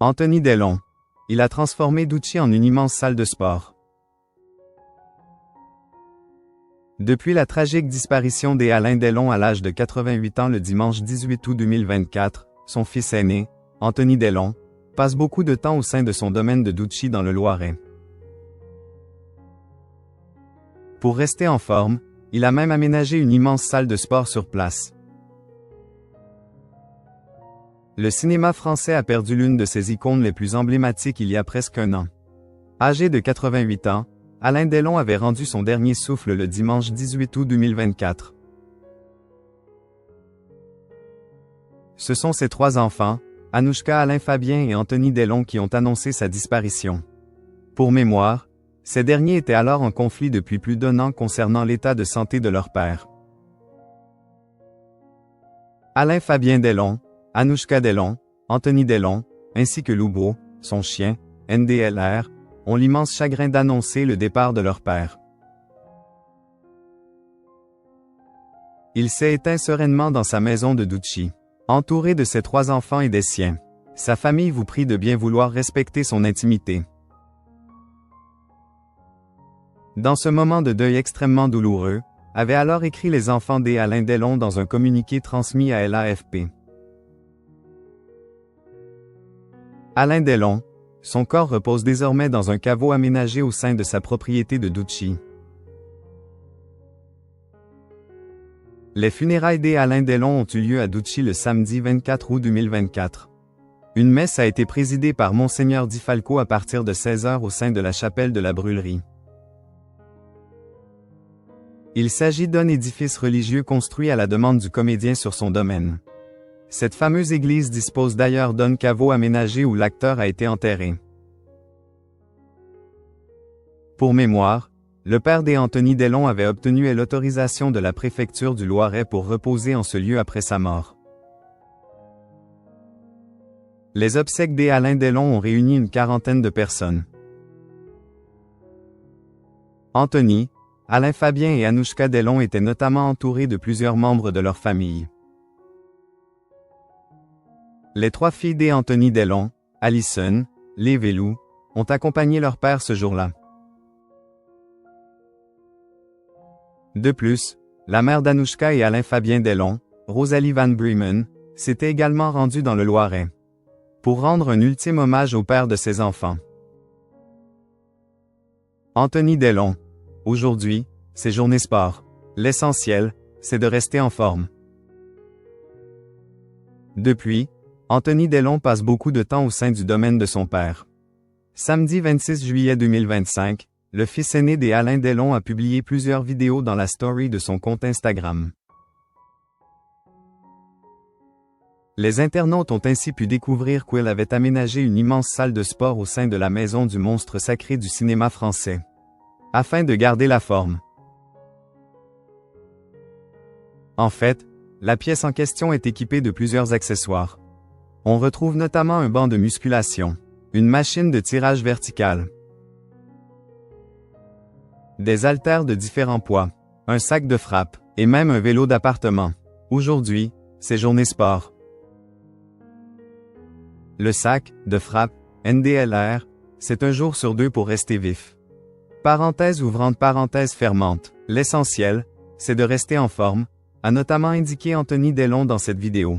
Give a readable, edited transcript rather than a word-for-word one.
Anthony Delon. Il a transformé Ducci en une immense salle de sport. Depuis la tragique disparition d'Alain Delon à l'âge de 88 ans le dimanche 18 août 2024, son fils aîné, Anthony Delon, passe beaucoup de temps au sein de son domaine de Ducci dans le Loiret. Pour rester en forme, il a même aménagé une immense salle de sport sur place. Le cinéma français a perdu l'une de ses icônes les plus emblématiques il y a presque un an. Âgé de 88 ans, Alain Delon avait rendu son dernier souffle le dimanche 18 août 2024. Ce sont ses trois enfants, Anouchka, Alain Fabien et Anthony Delon qui ont annoncé sa disparition. Pour mémoire, ces derniers étaient alors en conflit depuis plus d'un an concernant l'état de santé de leur père. Alain Fabien Delon, Anouchka Delon, Anthony Delon, ainsi que Loubo, son chien, NDLR, ont l'immense chagrin d'annoncer le départ de leur père. Il s'est éteint sereinement dans sa maison de Ducci, entouré de ses trois enfants et des siens. Sa famille vous prie de bien vouloir respecter son intimité. Dans ce moment de deuil extrêmement douloureux, avaient alors écrit les enfants d'Alain Delon dans un communiqué transmis à l'AFP. Alain Delon, son corps repose désormais dans un caveau aménagé au sein de sa propriété de Ducci. Les funérailles d'Alain Delon ont eu lieu à Ducci le samedi 24 août 2024. Une messe a été présidée par Monseigneur Di Falco à partir de 16h au sein de la chapelle de la Brûlerie. Il s'agit d'un édifice religieux construit à la demande du comédien sur son domaine. Cette fameuse église dispose d'ailleurs d'un caveau aménagé où l'acteur a été enterré. Pour mémoire, le père d'Anthony Delon avait obtenu l'autorisation de la préfecture du Loiret pour reposer en ce lieu après sa mort. Les obsèques d'Alain Delon ont réuni une quarantaine de personnes. Anthony, Alain Fabien et Anouchka Delon étaient notamment entourés de plusieurs membres de leur famille. Les trois filles d'Anthony Delon, Alison, Liv et Lou, ont accompagné leur père ce jour-là. De plus, la mère d'Anouchka et Alain Fabien Delon, Rosalie Van Bremen, s'était également rendue dans le Loiret pour rendre un ultime hommage au père de ses enfants. Anthony Delon. Aujourd'hui, c'est journée sport. L'essentiel, c'est de rester en forme. Depuis, Anthony Delon passe beaucoup de temps au sein du domaine de son père. Samedi 26 juillet 2025, le fils aîné d'Alain Delon a publié plusieurs vidéos dans la story de son compte Instagram. Les internautes ont ainsi pu découvrir qu'il avait aménagé une immense salle de sport au sein de la maison du monstre sacré du cinéma français, afin de garder la forme. En fait, la pièce en question est équipée de plusieurs accessoires. On retrouve notamment un banc de musculation, une machine de tirage vertical, des haltères de différents poids, un sac de frappe, et même un vélo d'appartement. Aujourd'hui, c'est journée sport. Le sac, de frappe, NDLR, c'est un jour sur deux pour rester vif. Parenthèse ouvrante parenthèse fermante. L'essentiel, c'est de rester en forme, a notamment indiqué Anthony Delon dans cette vidéo.